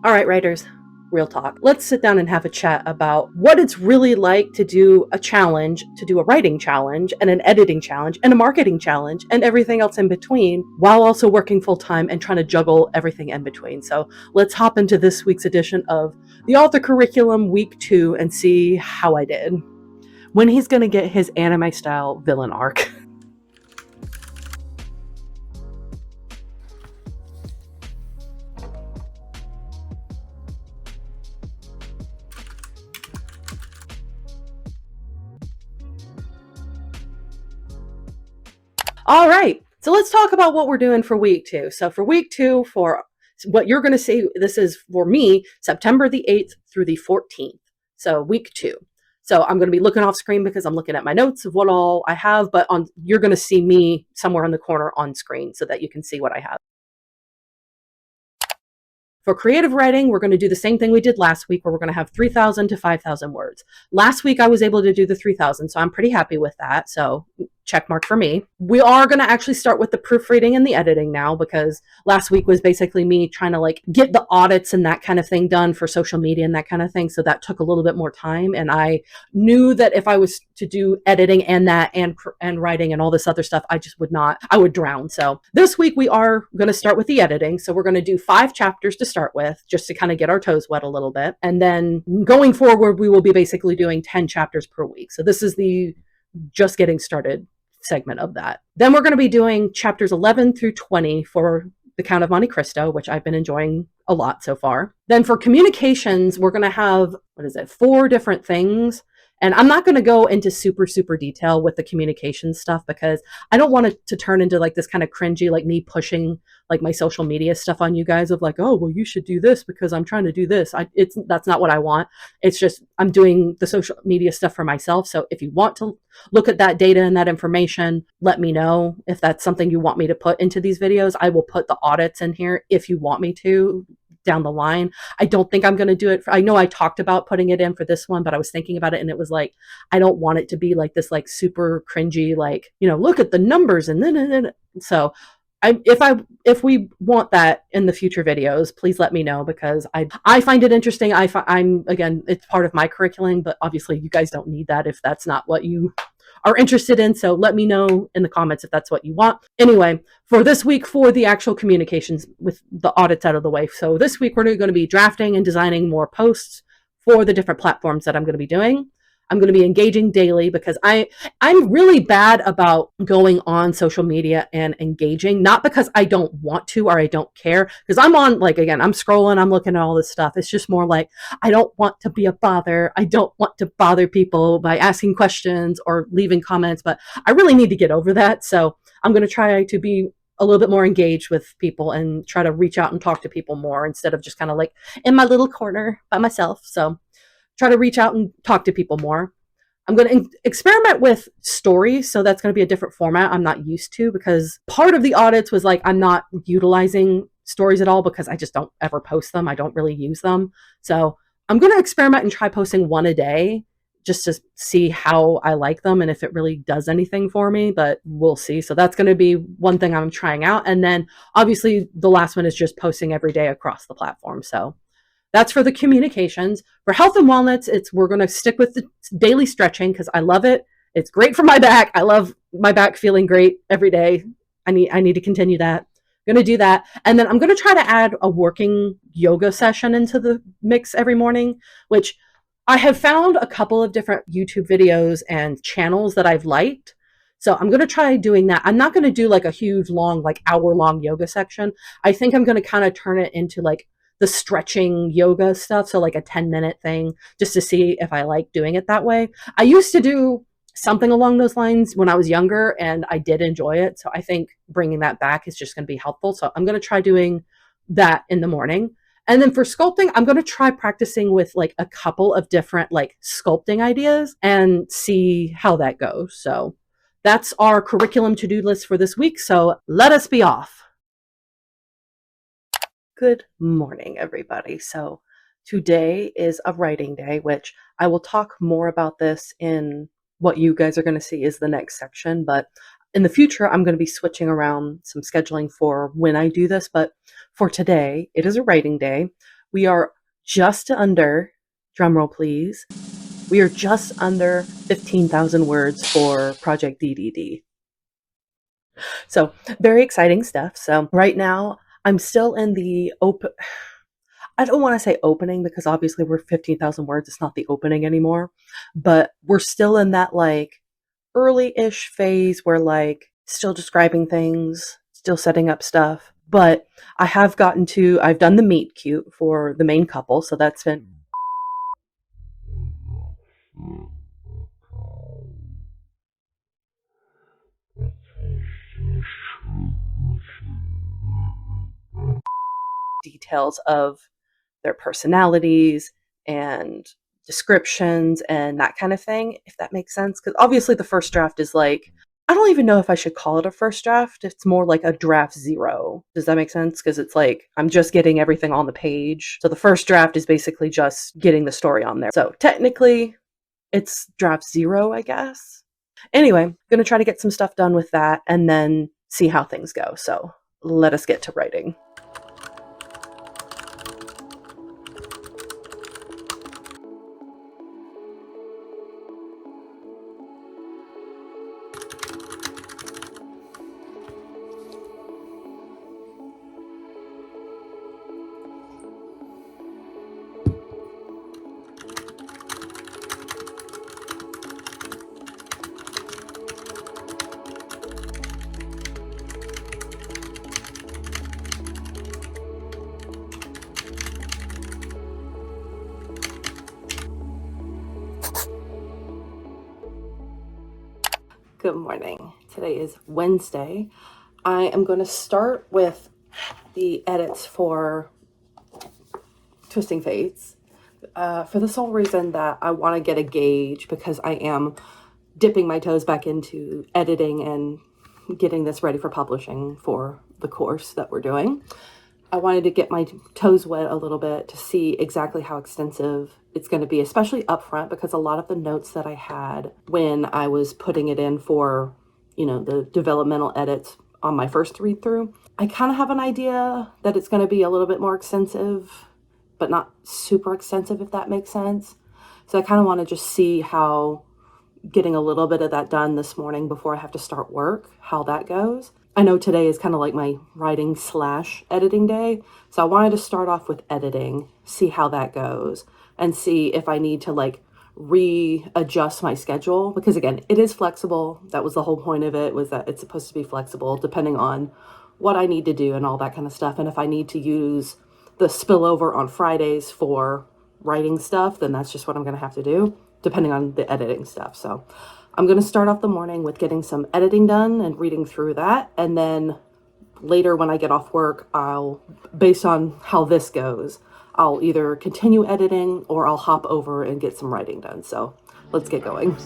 All right, writers, real talk. Let's sit down and have a chat about what it's really like to do a challenge, to do a writing challenge and an editing challenge and a marketing challenge and everything else in between, while also working full time and trying to juggle everything in between. So let's hop into this week's edition of the Author Curriculum Week 2 and see how I did. When he's going to get his anime style villain arc. All right, so let's talk about what we're doing for week 2. So for week 2, for what you're going to see, this is for me, September the 8th through the 14th. So week 2. So I'm going to be looking off screen because I'm looking at my notes of what all I have, but you're going to see me somewhere in the corner on screen so that you can see what I have. For creative writing, we're going to do the same thing we did last week, where we're going to have 3,000 to 5,000 words. Last week, I was able to do the 3,000, so I'm pretty happy with that. So check mark for me. We are going to actually start with the proofreading and the editing now, because last week was basically me trying to get the audits and that kind of thing done for social media and that kind of thing. So that took a little bit more time. And I knew that if I was to do editing and that and writing and all this other stuff, I would drown. So this week we are going to start with the editing. So we're going to do 5 chapters to start with, just to kind of get our toes wet a little bit. And then going forward, we will be basically doing 10 chapters per week. So this is the just getting started segment of that. Then we're going to be doing chapters 11 through 20 for The Count of Monte Cristo, which I've been enjoying a lot so far. Then for communications, we're going to have, 4 different things. And I'm not going to go into super detail with the communication stuff, because I don't want it to turn into this kind of cringy, me pushing my social media stuff on you guys of oh, well, you should do this because I'm trying to do this. That's not what I want. It's just, I'm doing the social media stuff for myself. So if you want to look at that data and that information, let me know if that's something you want me to put into these videos. I will put the audits in here if you want me to down the line. I don't think I'm going to do it. I know I talked about putting it in for this one, but I was thinking about it and it was I don't want it to be this super cringy, look at the numbers and then. So if we want that in the future videos, please let me know, because I find it interesting. I'm again, it's part of my curriculum, but obviously you guys don't need that if that's not what you are interested in. So let me know in the comments if that's what you want. Anyway, for this week, for the actual communications with the audits out of the way. So this week, we're going to be drafting and designing more posts for the different platforms that I'm going to be doing. I'm going to be engaging daily, because I'm really bad about going on social media and engaging, not because I don't want to or I don't care, because I'm on, again, I'm scrolling, I'm looking at all this stuff. It's just more I don't want to be a bother. I don't want to bother people by asking questions or leaving comments, but I really need to get over that. So I'm going to try to be a little bit more engaged with people and try to reach out and talk to people more, instead of just kind of in my little corner by myself. So try to reach out and talk to people more. I'm going to experiment with stories, so that's going to be a different format I'm not used to, because part of the audits was I'm not utilizing stories at all, because I just don't ever post them. I don't really use them. So I'm going to experiment and try posting 1 a day, just to see how I like them and if it really does anything for me, but we'll see. So that's going to be one thing I'm trying out. And then obviously the last one is just posting every day across the platform. So that's for the communications. For health and wellness, we're going to stick with the daily stretching, because I love it. It's great for my back. I love my back feeling great every day. I need to continue that. I'm going to do that. And then I'm going to try to add a working yoga session into the mix every morning, which I have found a couple of different YouTube videos and channels that I've liked. So I'm going to try doing that. I'm not going to do a huge long, hour-long yoga section. I think I'm going to kind of turn it into the stretching yoga stuff. So a 10-minute thing, just to see if I like doing it that way. I used to do something along those lines when I was younger, and I did enjoy it. So I think bringing that back is just going to be helpful. So I'm going to try doing that in the morning. And then for sculpting, I'm going to try practicing with a couple of different sculpting ideas and see how that goes. So that's our curriculum to-do list for this week. So let us be off. Good morning, everybody. So today is a writing day, which I will talk more about this in what you guys are going to see is the next section. But in the future, I'm going to be switching around some scheduling for when I do this. But for today, it is a writing day. We are just under, drumroll please, we are just under 15,000 words for Project DDD. So very exciting stuff. So right now I'm still in the I don't want to say opening because obviously we're 15,000 words. It's not the opening anymore, but we're still in that like early-ish phase where like still describing things, still setting up stuff. But I've done the meet cute for the main couple. So that's been details of their personalities and descriptions and that kind of thing, if that makes sense. Because obviously, the first draft is like, I don't even know if I should call it a first draft. It's more like a draft zero. Does that make sense? Because it's like, I'm just getting everything on the page. So the first draft is basically just getting the story on there. So technically, it's draft zero, I guess. Anyway, I'm going to try to get some stuff done with that and then see how things go. So let us get to writing. Good morning. Today is Wednesday. I am going to start with the edits for Twisting Fates for the sole reason that I want to get a gauge because I am dipping my toes back into editing and getting this ready for publishing for the course that we're doing. I wanted to get my toes wet a little bit to see exactly how extensive it's going to be, especially up front, because a lot of the notes that I had when I was putting it in for, the developmental edits on my first read through, I kind of have an idea that it's going to be a little bit more extensive, but not super extensive, if that makes sense. So I kind of want to just see how getting a little bit of that done this morning before I have to start work, how that goes. I know today is kind of like my writing / editing day. So I wanted to start off with editing, see how that goes, and see if I need to like readjust my schedule. Because again, it is flexible. That was the whole point of it, was that it's supposed to be flexible depending on what I need to do and all that kind of stuff. And if I need to use the spillover on Fridays for writing stuff, then that's just what I'm going to have to do, depending on the editing stuff. So I'm going to start off the morning with getting some editing done and reading through that. And then later when I get off work, based on how this goes, I'll either continue editing or I'll hop over and get some writing done. So let's get going.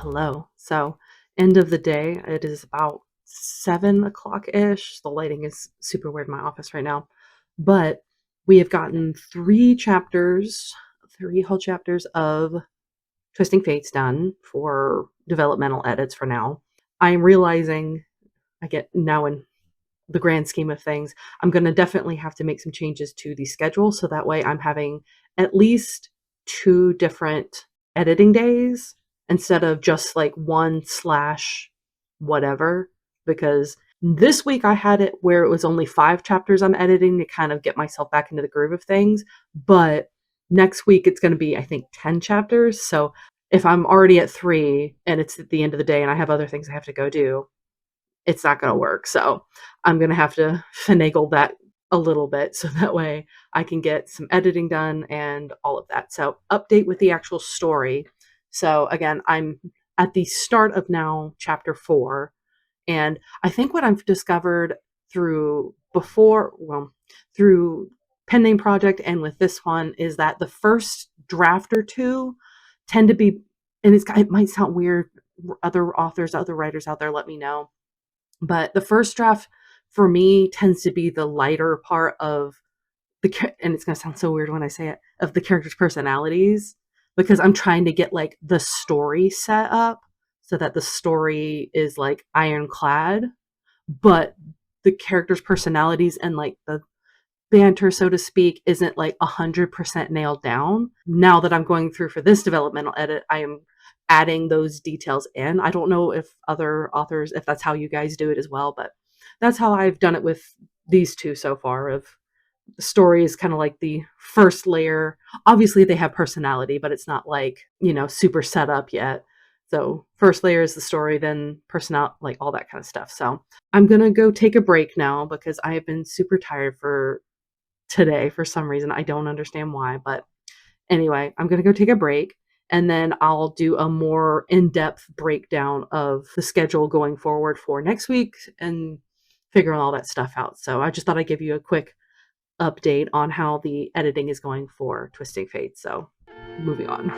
Hello. So end of the day, it is about 7 o'clock-ish. The lighting is super weird in my office right now. But we have gotten 3 whole chapters of Twisting Fates done for developmental edits for now. I'm realizing I get now in the grand scheme of things, I'm going to definitely have to make some changes to the schedule. So that way I'm having at least two different editing days instead of just like one slash whatever. Because this week I had it where it was only 5 chapters I'm editing to kind of get myself back into the groove of things. But next week it's going to be, I think, 10 chapters. So if I'm already at 3 and it's at the end of the day and I have other things I have to go do, it's not going to work. So I'm going to have to finagle that a little bit so that way I can get some editing done and all of that. So update with the actual story. So again, I'm at the start of now chapter 4. And I think what I've discovered through through pen name project and with this one is that the first draft or two tend to be, and it might sound weird. Other authors, other writers out there, let me know. But the first draft for me tends to be the lighter part of and it's going to sound so weird when I say it, of the characters' personalities, because I'm trying to get like the story set up so that the story is like ironclad, but the characters' personalities and like the banter, so to speak, isn't like 100% nailed down. Now that I'm going through for this developmental edit, I am adding those details in. I don't know if other authors, if that's how you guys do it as well, but that's how I've done it with these two so far. Of the story is kind of like the first layer. Obviously, they have personality, but it's not like, super set up yet. So first layer is the story, then personality, like all that kind of stuff. So I'm going to go take a break now because I have been super tired for today for some reason. I don't understand why, but anyway, I'm going to go take a break and then I'll do a more in-depth breakdown of the schedule going forward for next week and figuring all that stuff out. So I just thought I'd give you a quick update on how the editing is going for Twisting Fate. So moving on.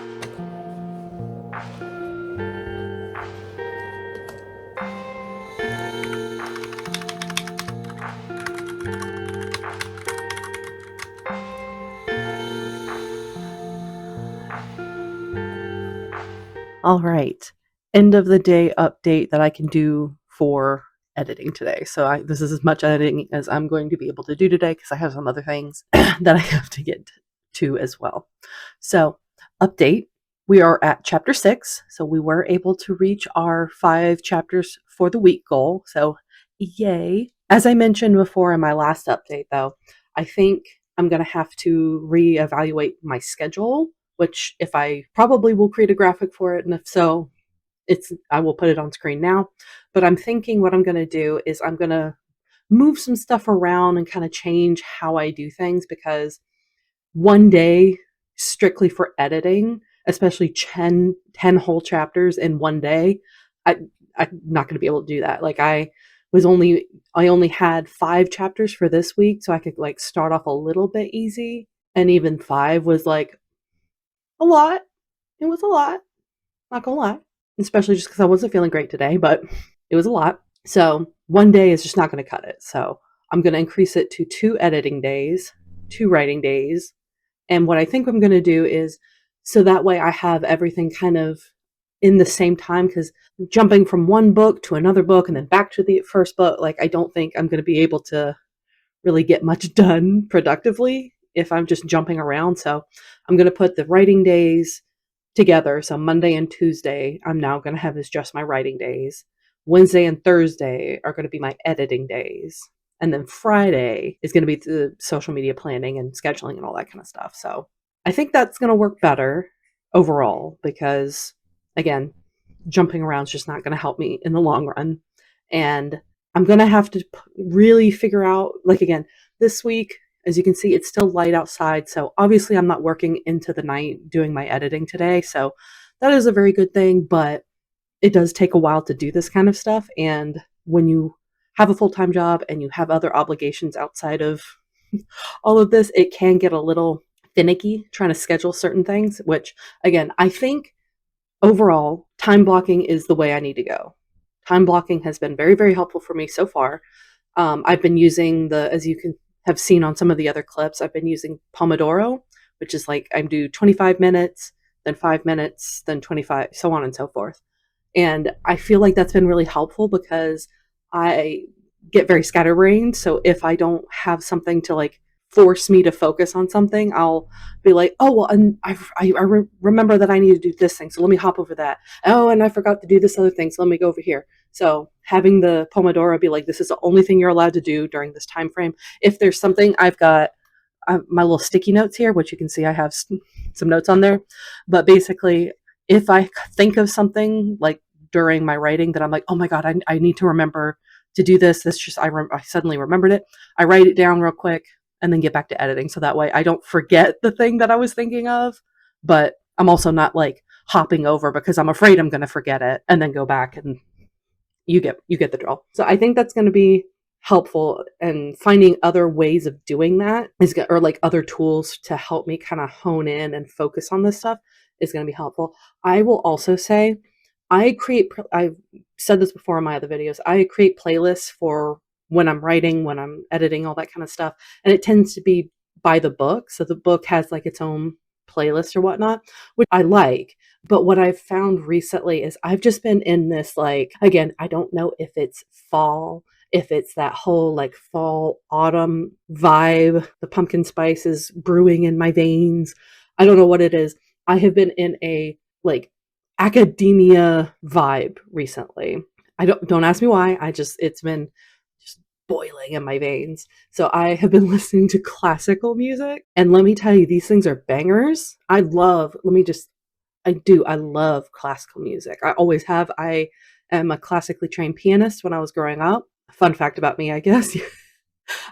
All right. End of the day update that I can do for editing today. So this is as much editing as I'm going to be able to do today because I have some other things that I have to get to as well. So update, we are at chapter 6. So we were able to reach our 5 chapters for the week goal. So yay. As I mentioned before in my last update though, I think I'm going to have to reevaluate my schedule, which if I probably will create a graphic for it. And if so, I will put it on screen now. But I'm thinking what I'm going to do is I'm going to move some stuff around and kind of change how I do things, because one day strictly for editing, especially 10 whole chapters in one day, I'm not going to be able to do that. Like I only had 5 chapters for this week, so I could like start off a little bit easy. And even 5 was like a lot. It was a lot. Not gonna lie. Especially just because I wasn't feeling great today, but it was a lot. So one day is just not going to cut it. So I'm going to increase it to 2 editing days, 2 writing days. And what I think I'm going to do is, so that way I have everything kind of in the same time, because jumping from one book to another book and then back to the first book, like I don't think I'm going to be able to really get much done productively if I'm just jumping around. So I'm going to put the writing days together. So Monday and Tuesday, I'm now going to have as just my writing days. Wednesday and Thursday are going to be my editing days. And then Friday is going to be the social media planning and scheduling and all that kind of stuff. So I think that's going to work better overall because, again, jumping around is just not going to help me in the long run. And I'm going to have to really figure out, like, again, this week, as you can see, it's still light outside. So obviously I'm not working into the night doing my editing today. So that is a very good thing, but it does take a while to do this kind of stuff. And when you have a full-time job and you have other obligations outside of all of this, it can get a little finicky trying to schedule certain things, which again, I think overall time blocking is the way I need to go. Time blocking has been very, very helpful for me so far. I've been using as you can have seen on some of the other clips, I've been using Pomodoro, which is like I do 25 minutes, then 5 minutes, then 25, so on and so forth. And I feel like that's been really helpful because get very scatterbrained. So if I don't have something to like force me to focus on something, I'll be like, oh, well, and remember that I need to do this thing. So let me hop over that. Oh, and I forgot to do this other thing. So let me go over here. So having the Pomodoro be like, this is the only thing you're allowed to do during this time frame. If there's something, I've got my little sticky notes here, which you can see I have some notes on there. But basically, if I think of something like during my writing that I'm like, oh my God, I need to remember to do this. This just, I suddenly remembered it. I write it down real quick and then get back to editing. So that way I don't forget the thing that I was thinking of, but I'm also not like hopping over because I'm afraid I'm going to forget it and then go back, and you get the drill. So I think that's going to be helpful, and finding other ways of doing that is or like other tools to help me kind of hone in and focus on this stuff is going to be helpful. I will also say I've said this before in my other videos. I create playlists for when I'm writing, when I'm editing, all that kind of stuff, and it tends to be by the book. So the book has like its own playlist or whatnot, which I like. But what I've found recently is I've just been in this, like, again, I don't know if it's fall, if it's that whole like fall autumn vibe, the pumpkin spice is brewing in my veins. I don't know what it is. I have been in a like academia vibe recently. I don't ask me why. It's been just boiling in my veins. So I have been listening to classical music, and let me tell you, these things are bangers. I love classical music. I always have. I am a classically trained pianist when I was growing up. Fun fact about me, I guess.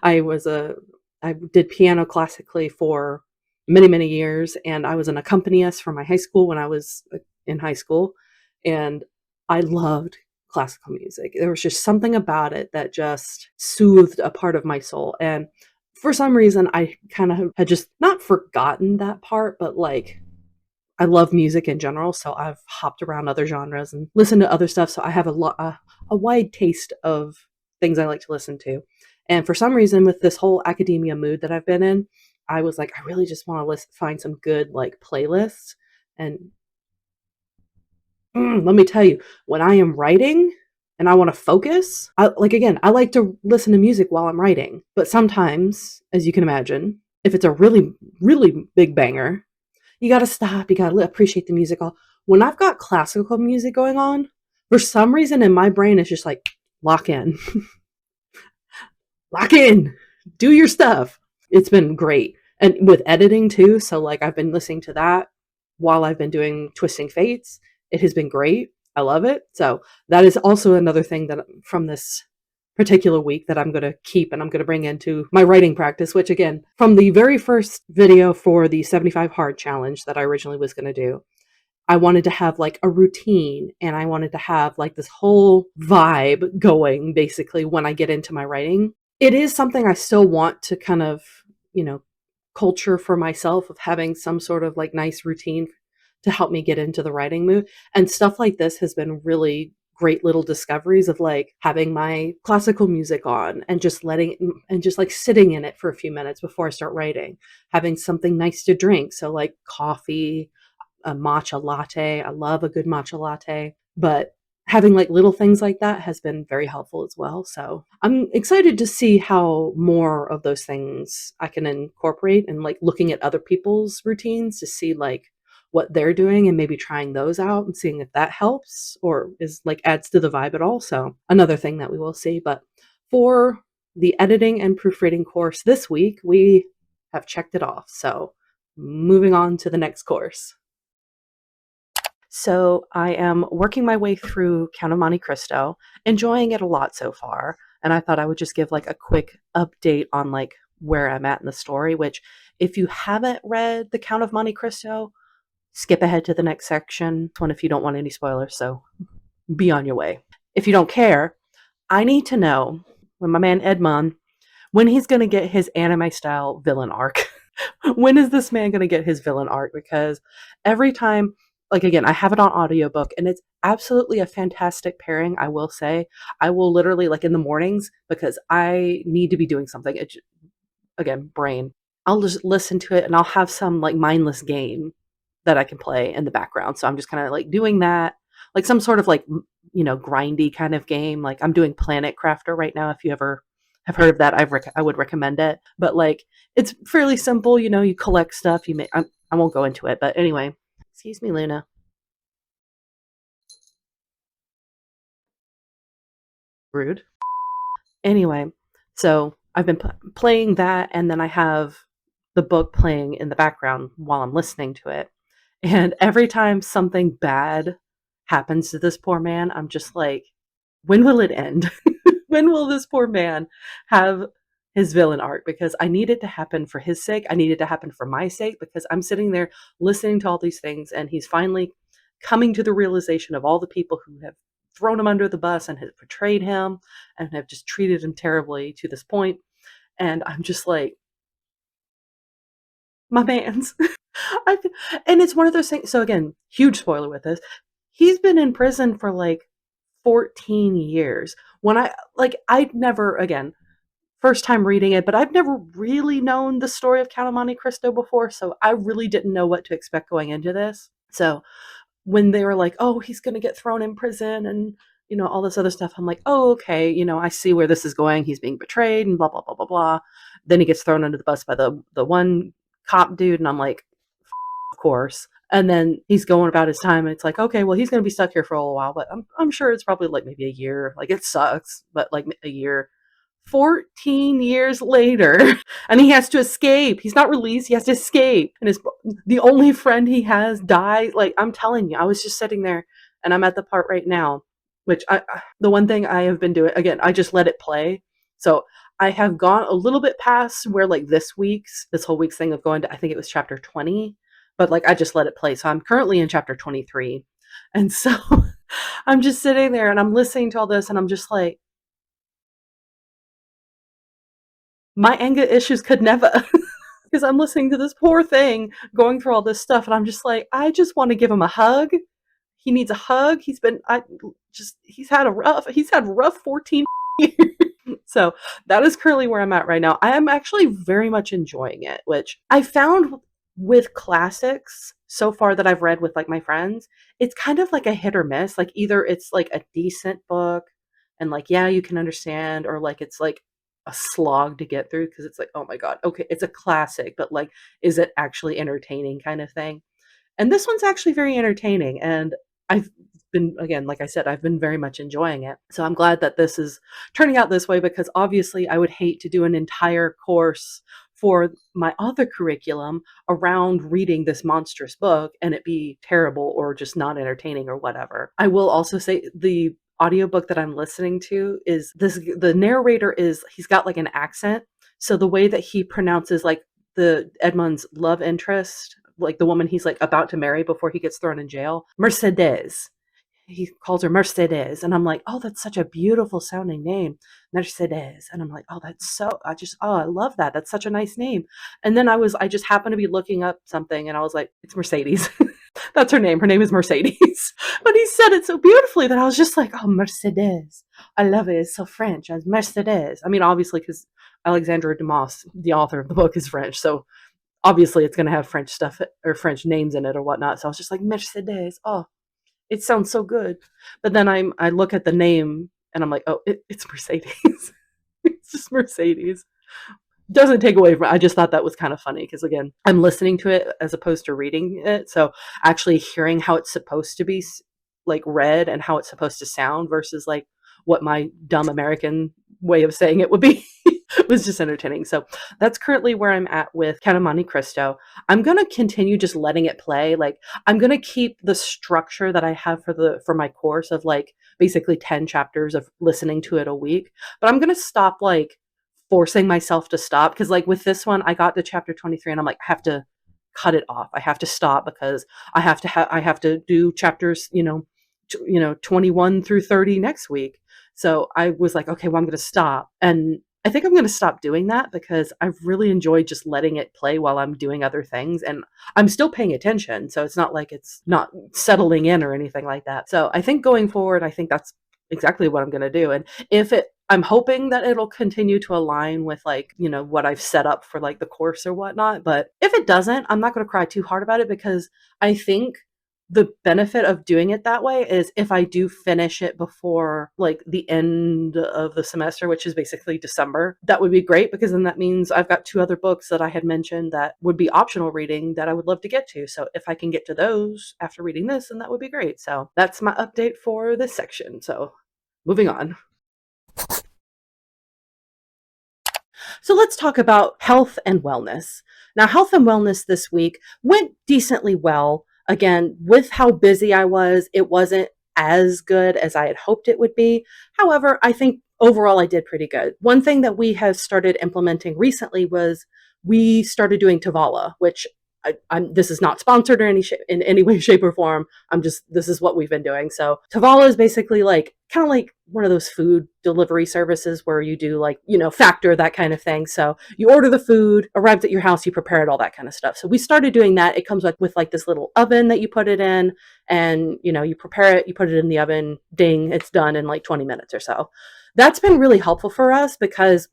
I was a I did piano classically for many, many years, and I was an accompanist for my high school when I was in high school, and I loved classical music. There was just something about it that just soothed a part of my soul, and for some reason, I kind of had just not forgotten that part, but like I love music in general, so I've hopped around other genres and listened to other stuff. So I have a wide taste of things I like to listen to. And for some reason, with this whole academia mood that I've been in, I was like, I really just want to find some good like playlists. And let me tell you, when I am writing and I want to focus, I like to listen to music while I'm writing. But sometimes, as you can imagine, if it's a really, really big banger, you gotta stop, you gotta appreciate the music. All when I've got classical music going on, for some reason in my brain it's just like, lock in. Lock in. Do your stuff. It's been great. And with editing too, so like I've been listening to that while I've been doing Twisting Fates. It has been great. I love it. So that is also another thing that from this particular week that I'm going to keep and I'm going to bring into my writing practice, which again, from the very first video for the 75 hard challenge that I originally was going to do, I wanted to have like a routine, and I wanted to have like this whole vibe going basically when I get into my writing. It is something I still want to kind of, you know, culture for myself of having some sort of like nice routine to help me get into the writing mood. And stuff like this has been really great little discoveries of like having my classical music on and just and just like sitting in it for a few minutes before I start writing, having something nice to drink. So like coffee, a matcha latte. I love a good matcha latte, but having like little things like that has been very helpful as well. So I'm excited to see how more of those things I can incorporate, and like looking at other people's routines to see like what they're doing and maybe trying those out and seeing if that helps or is like adds to the vibe at all. So another thing that we will see. But for the editing and proofreading course this week, we have checked it off. So moving on to the next course. So I am working my way through Count of Monte Cristo, enjoying it a lot so far. And I thought I would just give like a quick update on like where I'm at in the story, which if you haven't read The Count of Monte Cristo, skip ahead to the next section. One if you don't want any spoilers, so be on your way. If you don't care, I need to know when my man Edmond, when he's going to get his anime style villain arc. When is this man going to get his villain arc? Because every time, like again, I have it on audiobook and it's absolutely a fantastic pairing, I will say. I will literally, like in the mornings, because I need to be doing something. Again, brain. I'll just listen to it and I'll have some like mindless game that I can play in the background. So I'm just kind of like doing that like some sort of like, grindy kind of game. Like I'm doing Planet Crafter right now. If you ever have heard of that, I would recommend it. But like it's fairly simple. You collect stuff. I won't go into it, but anyway. Excuse me, Luna. Rude. Anyway, so I've been playing that, and then I have the book playing in the background while I'm listening to it. And every time something bad happens to this poor man, I'm just like, when will it end? When will this poor man have his villain arc? Because I need it to happen for his sake. I need it to happen for my sake because I'm sitting there listening to all these things and he's finally coming to the realization of all the people who have thrown him under the bus and have betrayed him and have just treated him terribly to this point. And I'm just like, my man's. I, and it's one of those things. So again, huge spoiler with this. He's been in prison for like 14 years. When I'd never, again, first time reading it, but I've never really known the story of Count of Monte Cristo before, so I really didn't know what to expect going into this. So when they were like, "Oh, he's going to get thrown in prison," and all this other stuff, I'm like, "Oh, okay, I see where this is going. He's being betrayed and blah blah blah blah blah." Then he gets thrown under the bus by the one cop dude, and I'm like, "Of course." And then he's going about his time, and it's like, okay, well, he's going to be stuck here for a little while, but I'm sure it's probably like maybe a year. Like it sucks, but like a year. 14 years later, and he has to escape. He's not released. He has to escape. And the only friend he has died. Like, I'm telling you, I was just sitting there and I'm at the part right now, which the one thing I have been doing, again, I just let it play. So I have gone a little bit past where like this whole week's thing of going to, I think it was chapter 20, but like I just let it play. So I'm currently in chapter 23. And so I'm just sitting there and I'm listening to all this and I'm just like, my anger issues could never, because I'm listening to this poor thing going through all this stuff and I'm just like, I just want to give him a hug. He needs a hug. He's had rough 14 years. So that is currently where I'm at right now. I am actually very much enjoying it, which I found with classics so far that I've read with like my friends, it's kind of like a hit or miss. Like either it's like a decent book and like, yeah, you can understand, or like it's like a slog to get through because it's like, oh my God, okay, it's a classic, but like, is it actually entertaining kind of thing? And this one's actually very entertaining. And I've been, again, like I said, I've been very much enjoying it. So I'm glad that this is turning out this way because obviously I would hate to do an entire course for my other curriculum around reading this monstrous book and it be terrible or just not entertaining or whatever. I will also say the audiobook that I'm listening to is the narrator he's got like an accent. So the way that he pronounces like the Edmund's love interest, like the woman he's like about to marry before he gets thrown in jail, Mercedes. He calls her Mercedes, and I'm like, oh, that's such a beautiful sounding name, Mercedes. And I'm like, oh, I love that. That's such a nice name. And then I just happened to be looking up something, and I was like, it's Mercedes. That's her name. Her name is Mercedes. But he said it so beautifully that I was just like, oh, Mercedes. I love it. It's so French. As Mercedes. I mean, obviously, because Alexandre Dumas, the author of the book, is French. So obviously it's going to have French stuff or French names in it or whatnot. So I was just like, Mercedes. Oh, it sounds so good. But then I look at the name and I'm like, oh, it's Mercedes. It's just Mercedes. Doesn't take away from it. I just thought that was kind of funny because again, I'm listening to it as opposed to reading it. So actually hearing how it's supposed to be like read and how it's supposed to sound versus like what my dumb American way of saying it would be was just entertaining. So that's currently where I'm at with Count of Monte Cristo. I'm going to continue just letting it play. Like I'm going to keep the structure that I have for my course of like basically 10 chapters of listening to it a week, but I'm going to stop like forcing myself to stop because like with this one I got to chapter 23 and I'm like I have to cut it off. I have to stop because I have to do chapters, 21 through 30 next week. So I was like, okay, well, I'm going to stop. And I think I'm going to stop doing that because I've really enjoyed just letting it play while I'm doing other things. And I'm still paying attention. So it's not like it's not settling in or anything like that. So I think going forward, I think that's exactly what I'm going to do. And I'm hoping that it'll continue to align with like, what I've set up for like the course or whatnot. But if it doesn't, I'm not going to cry too hard about it because I think the benefit of doing it that way is if I do finish it before like the end of the semester, which is basically December, that would be great because then that means I've got 2 other books that I had mentioned that would be optional reading that I would love to get to. So if I can get to those after reading this, then that would be great. So that's my update for this section. So moving on. So let's talk about health and wellness. Now, health and wellness this week went decently well. Again, with how busy I was, it wasn't as good as I had hoped it would be. However, I think overall I did pretty good. One thing that we have started implementing recently was we started doing Tavala, which this is not sponsored or in any way, shape, or form. This is what we've been doing. So Tavala is basically like kind of like one of those food delivery services where you do like, Factor, that kind of thing. So you order the food, arrives at your house, you prepare it, all that kind of stuff. So we started doing that. It comes with like this little oven that you put it in and, you prepare it, you put it in the oven, ding, it's done in like 20 minutes or so. That's been really helpful for us because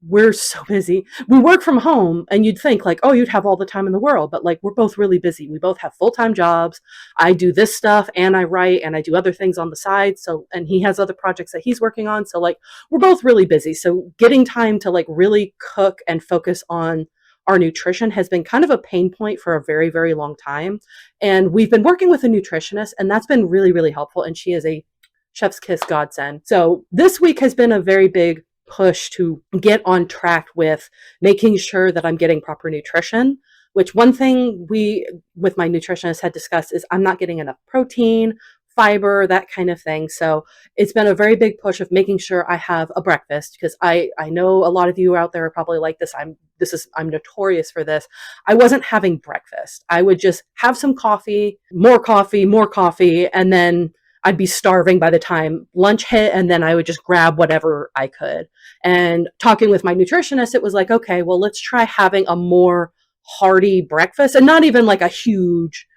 we're so busy. We work from home and you'd think like, oh, you'd have all the time in the world, but like we're both really busy. We both have full-time jobs. I do this stuff and I write and I do other things on the side. So, and he has other projects that he's working on. So like we're both really busy. So getting time to like really cook and focus on our nutrition has been kind of a pain point for a very, very long time. And we've been working with a nutritionist and that's been really, really helpful. And she is a chef's kiss godsend. So this week has been a very big push to get on track with making sure that I'm getting proper nutrition, which one thing we with my nutritionist had discussed is I'm not getting enough protein, fiber, that kind of thing. So it's been a very big push of making sure I have a breakfast because I know a lot of you out there are probably like this. I'm notorious for this. I wasn't having breakfast. I would just have some coffee, more coffee, and then I'd be starving by the time lunch hit, and then I would just grab whatever I could. And talking with my nutritionist, it was like, okay, well, let's try having a more hearty breakfast and not even like a huge,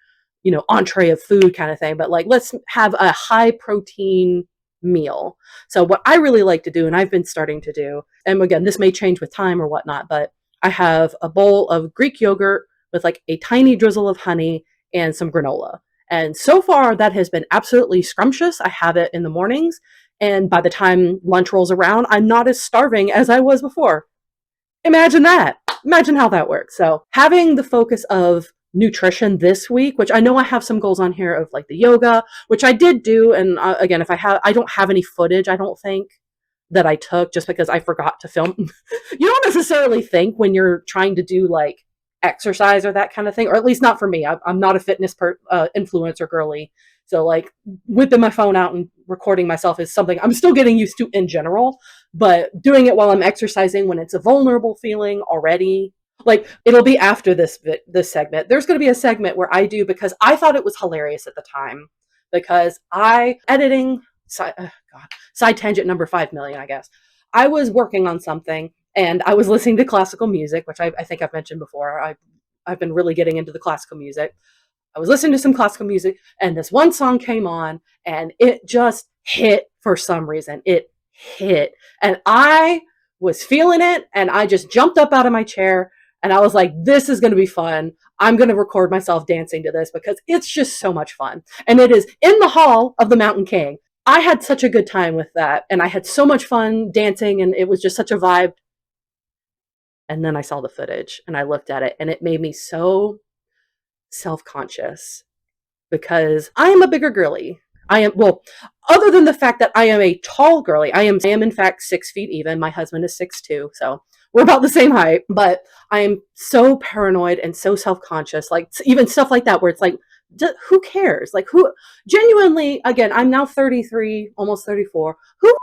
entree of food kind of thing, but like, let's have a high protein meal. So what I really like to do, and I've been starting to do, and again, this may change with time or whatnot, but I have a bowl of Greek yogurt with like a tiny drizzle of honey and some granola. And so far, that has been absolutely scrumptious. I have it in the mornings. And by the time lunch rolls around, I'm not as starving as I was before. Imagine that. Imagine how that works. So having the focus of nutrition this week, which I know I have some goals on here of like the yoga, which I did do. And again, I don't have any footage, I don't think, that I took just because I forgot to film. You don't necessarily think when you're trying to do like exercise or that kind of thing, or at least not for me. I'm not a fitness influencer girly. So like whipping my phone out and recording myself is something I'm still getting used to in general, but doing it while I'm exercising when it's a vulnerable feeling already, like it'll be after this segment. There's going to be a segment where I do, because I thought it was hilarious at the time, because side tangent number 5 million, I guess. I was working on something and I was listening to classical music, which I think I've mentioned before. I've been really getting into the classical music. I was listening to some classical music and this one song came on and it just hit for some reason. It hit. And I was feeling it and I just jumped up out of my chair and I was like, this is going to be fun. I'm going to record myself dancing to this because it's just so much fun. And it is in the hall of the Mountain King. I had such a good time with that and I had so much fun dancing and it was just such a vibe. And then I saw the footage and I looked at it and it made me so self-conscious because I am a bigger girly. Other than the fact that I am a tall girly, I am in fact 6 feet even. My husband is 6'2", so we're about the same height, but I am so paranoid and so self-conscious, like even stuff like that where it's like, who cares? Like who genuinely, again, I'm now 33, almost 34. Who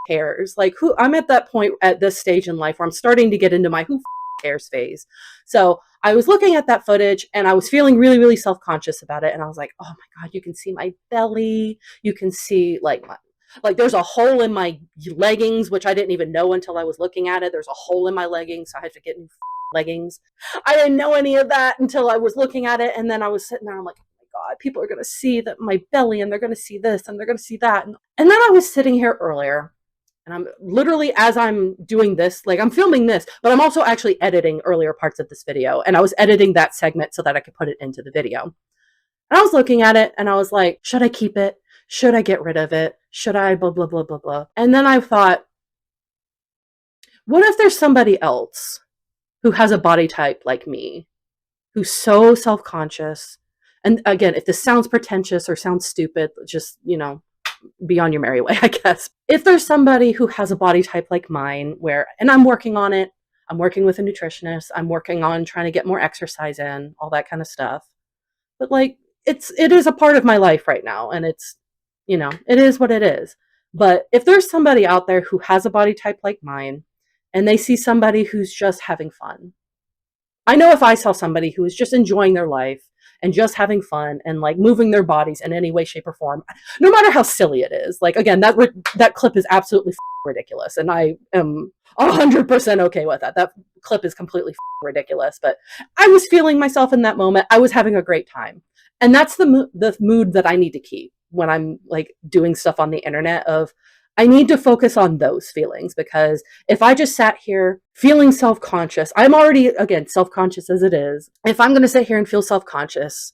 cares? Like I'm at that point at this stage in life where I'm starting to get into my who cares phase. So I was looking at that footage and I was feeling really, really self-conscious about it. And I was like, oh my God, you can see my belly. You can see like there's a hole in my leggings, which I didn't even know until I was looking at it. There's a hole in my leggings. So I had to get new leggings. I didn't know any of that until I was looking at it. And then I was sitting there, I'm like, oh my God, people are going to see that my belly and they're going to see this and they're going to see that. And then I was sitting here earlier and I'm literally, as I'm doing this, like I'm filming this, but I'm also actually editing earlier parts of this video. And I was editing that segment so that I could put it into the video. And And I was looking at it and I was like, should I keep it? Should I get rid of it? Should I blah, blah, blah, blah, blah? And then I thought, what if there's somebody else who has a body type like me, who's so self-conscious? And again, if this sounds pretentious or sounds stupid, just, be on your merry way, I guess. If there's somebody who has a body type like mine, and I'm working on it, I'm working with a nutritionist, I'm working on trying to get more exercise in, all that kind of stuff. But like, it is a part of my life right now, and it's, it is what it is. But if there's somebody out there who has a body type like mine, and they see somebody who's just having fun, I know if I saw somebody who is just enjoying their life and just having fun and like moving their bodies in any way, shape, or form, no matter how silly it is, like again, that clip is absolutely ridiculous, and I am 100% okay with that. That clip is completely ridiculous, but I was feeling myself in that moment. I was having a great time, and that's the mood that I need to keep when I'm like doing stuff on the internet. Of I need to focus on those feelings, because if I just sat here feeling self-conscious, I'm already, again, self-conscious as it is. If I'm going to sit here and feel self-conscious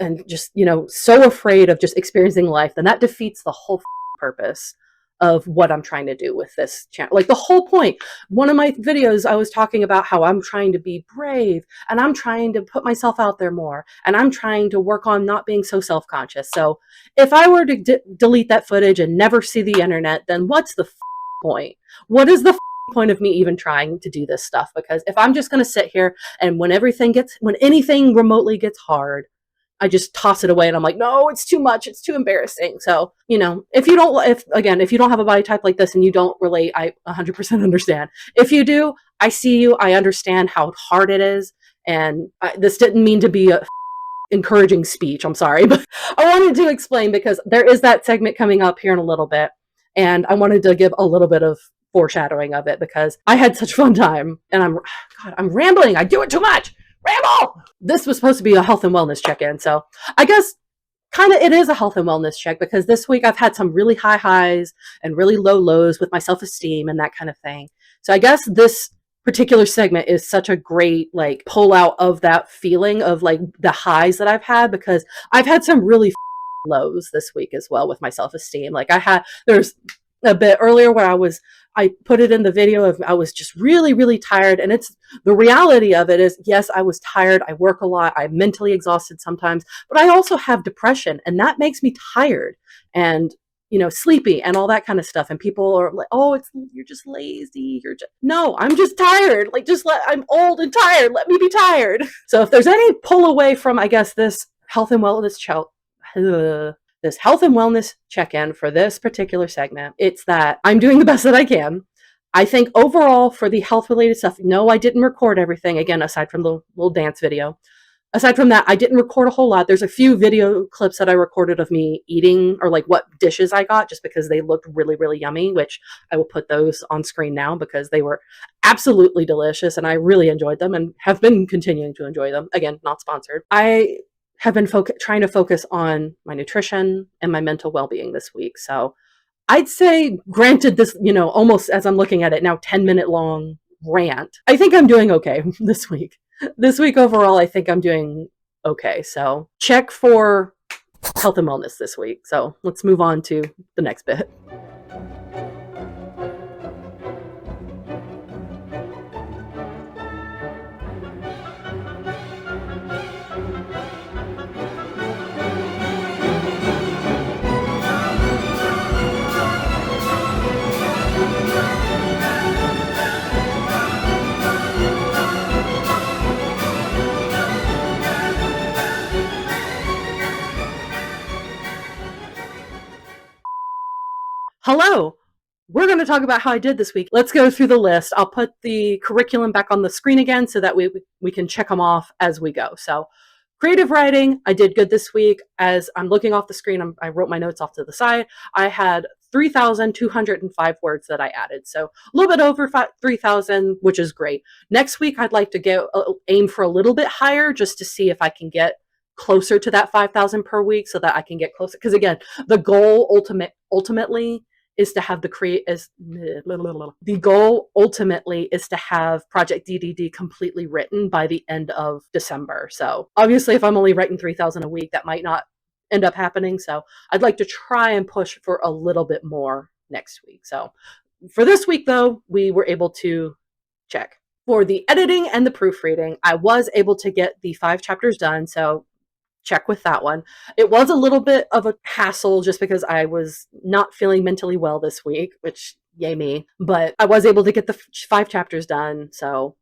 and just, so afraid of just experiencing life, then that defeats the whole purpose of what I'm trying to do with this channel. Like the whole point. One of my videos, I was talking about how I'm trying to be brave and I'm trying to put myself out there more, and I'm trying to work on not being so self-conscious. So if I were to delete that footage and never see the internet, then what's the point? What is the point of me even trying to do this stuff? Because if I'm just going to sit here and when anything remotely gets hard, I just toss it away and I'm like, no, it's too much. If you don't have a body type like this and you don't relate, I 100% understand. If you do, I see you. I understand how hard it is. And this didn't mean to be a encouraging speech. I'm sorry, but I wanted to explain because there is that segment coming up here in a little bit. And I wanted to give a little bit of foreshadowing of it because I had such a fun time, and I'm rambling. I do it too much. Ramble! This was supposed to be a health and wellness check-in, so I guess kind of it is a health and wellness check, because this week I've had some really high highs and really low lows with my self-esteem and that kind of thing. So I guess this particular segment is such a great like pull out of that feeling of like the highs that I've had, because I've had some really lows this week as well with my self-esteem. Like there's a bit earlier where I put it in the video of I was just really, really tired. And it's the reality of it is, yes, I was tired. I work a lot. I'm mentally exhausted sometimes, but I also have depression, and that makes me tired and, sleepy and all that kind of stuff. And people are like, oh, you're just lazy. No, I'm just tired. Like, I'm old and tired. Let me be tired. So if there's any pull away from, I guess, this health and wellness check-in for this particular segment, it's that I'm doing the best that I can. I think overall for the health related stuff, no, I didn't record everything, again, aside from the little dance video. Aside from that, I didn't record a whole lot. There's a few video clips that I recorded of me eating, or like what dishes I got, just because they looked really, really yummy, which I will put those on screen now because they were absolutely delicious and I really enjoyed them and have been continuing to enjoy them. Again, not sponsored. I have been trying to focus on my nutrition and my mental well-being this week. So I'd say, granted this, almost as I'm looking at it now, 10-minute long rant, I think I'm doing okay this week. This week overall, I think I'm doing okay. So check for health and wellness this week. So let's move on to the next bit. Hello. We're going to talk about how I did this week. Let's go through the list. I'll put the curriculum back on the screen again so that we can check them off as we go. So creative writing, I did good this week. As I'm looking off the screen, I wrote my notes off to the side. I had 3,205 words that I added. So a little bit over 3,000, which is great. Next week, I'd like to aim for a little bit higher just to see if I can get closer to that 5,000 per week so that I can get closer. Because again, the goal ultimately is to have the goal ultimately is to have Project DDD completely written by the end of December. So obviously, if I'm only writing 3,000 a week, that might not end up happening. So I'd like to try and push for a little bit more next week. So for this week, though, we were able to check. For the editing and the proofreading, I was able to get the 5 chapters done. So check with that one. It was a little bit of a hassle just because I was not feeling mentally well this week, which yay me, but I was able to get the 5 chapters done, so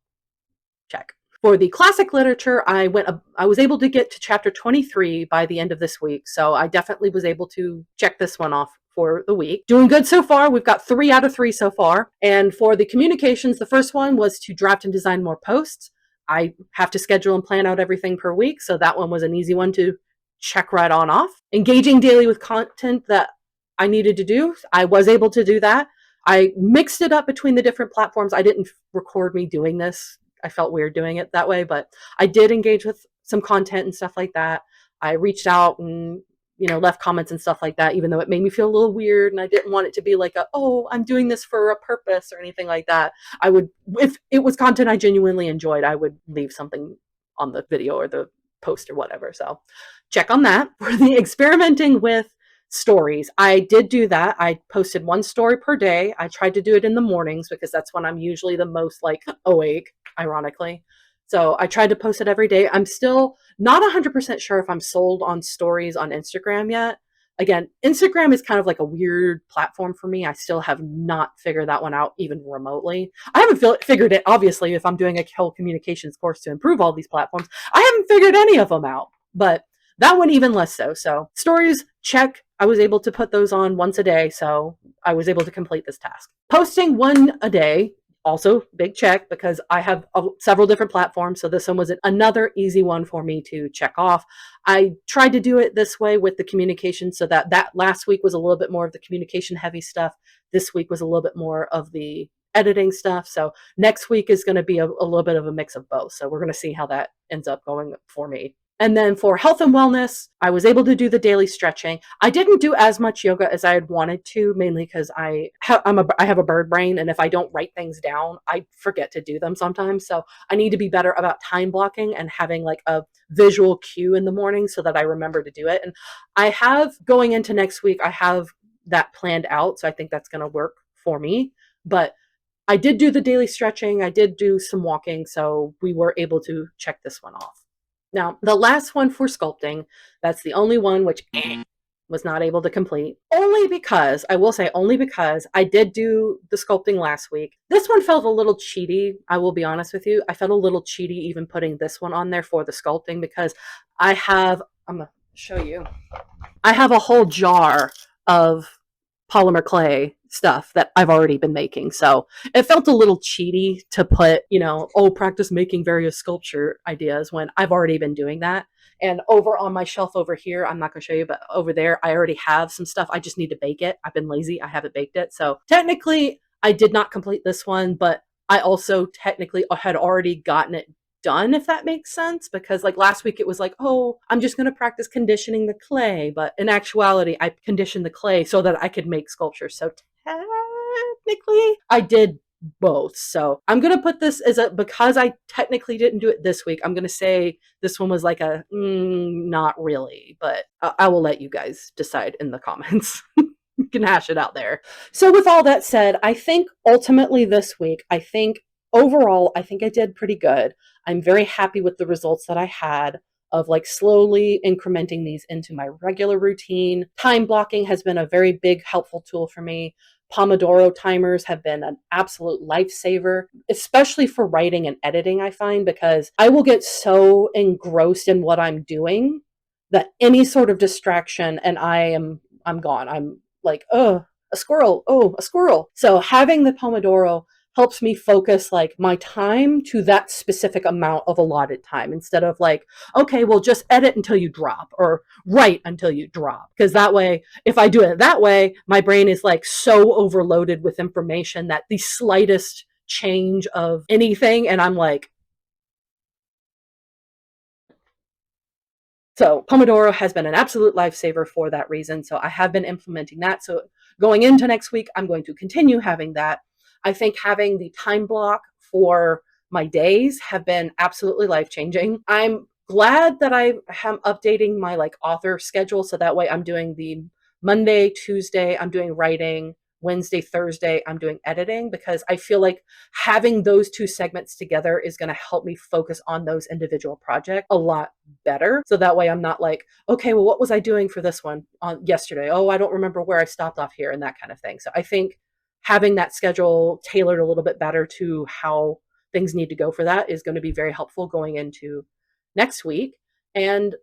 check. For the classic literature, I was able to get to chapter 23 by the end of this week, so I definitely was able to check this one off for the week. Doing good so far. We've got 3 out of 3 so far. And for the communications, the first one was to draft and design more posts. I have to schedule and plan out everything per week, so that one was an easy one to check right on off. Engaging daily with content that I needed to do, I was able to do that. I mixed it up between the different platforms. I didn't record me doing this. I felt weird doing it that way, but I did engage with some content and stuff like that. I reached out and left comments and stuff like that, even though it made me feel a little weird and I didn't want it to be like I'm doing this for a purpose or anything like that. I would, if it was content I genuinely enjoyed, I would leave something on the video or the post or whatever. So check on that. For the experimenting with stories, I did do that. I posted 1 story per day. I tried to do it in the mornings because that's when I'm usually the most awake, ironically. So I tried to post it every day. I'm still not 100% sure if I'm sold on stories on Instagram yet. Again, Instagram is kind of like a weird platform for me. I still have not figured that one out even remotely. I haven't figured it, obviously, if I'm doing a whole communications course to improve all these platforms. I haven't figured any of them out, but that one even less so. So stories, check. I was able to put those on once a day, so I was able to complete this task. Posting 1 a day, also big check because I have several different platforms. So this one was another easy one for me to check off. I tried to do it this way with the communication so that last week was a little bit more of the communication heavy stuff. This week was a little bit more of the editing stuff. So next week is going to be a little bit of a mix of both. So we're going to see how that ends up going for me. And then for health and wellness, I was able to do the daily stretching. I didn't do as much yoga as I had wanted to, mainly because I have a bird brain, and if I don't write things down, I forget to do them sometimes. So I need to be better about time blocking and having a visual cue in the morning so that I remember to do it. And I have, going into next week, I have that planned out. So I think that's going to work for me. But I did do the daily stretching. I did do some walking. So we were able to check this one off. Now, the last one for sculpting, that's the only one which was not able to complete. Only because I did do the sculpting last week. This one felt a little cheaty, I will be honest with you. I felt a little cheaty even putting this one on there for the sculpting because I'm going to show you. I have a whole jar of polymer clay stuff that I've already been making. So it felt a little cheaty to put, practice making various sculpture ideas when I've already been doing that. And over on my shelf over here, I'm not going to show you, but over there, I already have some stuff. I just need to bake it. I've been lazy. I haven't baked it. So technically, I did not complete this one, but I also technically had already gotten it done, if that makes sense, because last week it was I'm just going to practice conditioning the clay, but in actuality I conditioned the clay so that I could make sculptures. So technically I did both. So I'm going to put this because I technically didn't do it this week, I'm going to say this one was not really, but I will let you guys decide in the comments. You can hash it out there. So with all that said, I think ultimately this week, overall, I think I did pretty good. I'm very happy with the results that I had of slowly incrementing these into my regular routine. Time blocking has been a very big helpful tool for me. Pomodoro timers have been an absolute lifesaver, especially for writing and editing, I find, because I will get so engrossed in what I'm doing that any sort of distraction and I'm gone. I'm a squirrel. Oh, a squirrel. So having the Pomodoro helps me focus my time to that specific amount of allotted time instead of okay, well, just edit until you drop or write until you drop. Because that way, if I do it that way, my brain is so overloaded with information that the slightest change of anything, and I'm So Pomodoro has been an absolute lifesaver for that reason. So I have been implementing that. So going into next week, I'm going to continue having that. I think having the time block for my days have been absolutely life-changing. I'm glad that I am updating my like author schedule so that way I'm doing the Monday, Tuesday, I'm doing writing, Wednesday, Thursday, I'm doing editing, because I feel like having those two segments together is going to help me focus on those individual projects a lot better. So that way I'm not like, okay, well, what was I doing for this one on yesterday? Oh, I don't remember where I stopped off here and that kind of thing. So I think having that schedule tailored a little bit better to how things need to go for that is going to be very helpful going into next week. And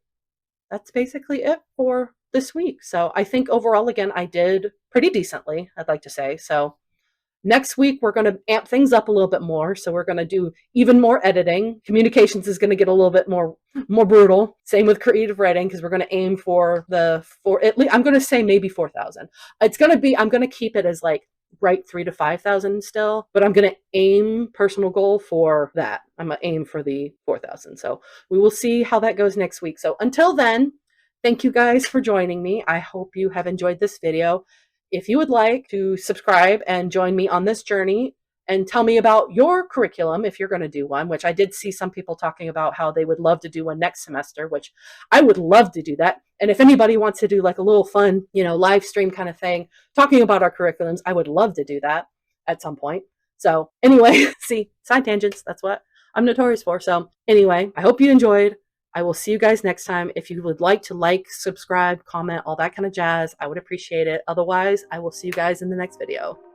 that's basically it for this week. So I think overall, again, I did pretty decently, I'd like to say. So next week, we're going to amp things up a little bit more. So we're going to do even more editing. Communications is going to get a little bit more brutal. Same with creative writing, because we're going to aim for at least, I'm going to say maybe 4,000. It's going to be, I'm going to keep it as like write 3,000 to 5,000 still, but I'm going to aim personal goal for that. I'm going to aim for the 4,000. So we will see how that goes next week. So until then, thank you guys for joining me. I hope you have enjoyed this video. If you would like to subscribe and join me on this journey and tell me about your curriculum, if you're going to do one, which I did see some people talking about how they would love to do one next semester, which I would love to do that. And if anybody wants to do like a little fun, live stream kind of thing, talking about our curriculums, I would love to do that at some point. So anyway, see, side tangents, that's what I'm notorious for. So anyway, I hope you enjoyed. I will see you guys next time. If you would like to like, subscribe, comment, all that kind of jazz, I would appreciate it. Otherwise, I will see you guys in the next video.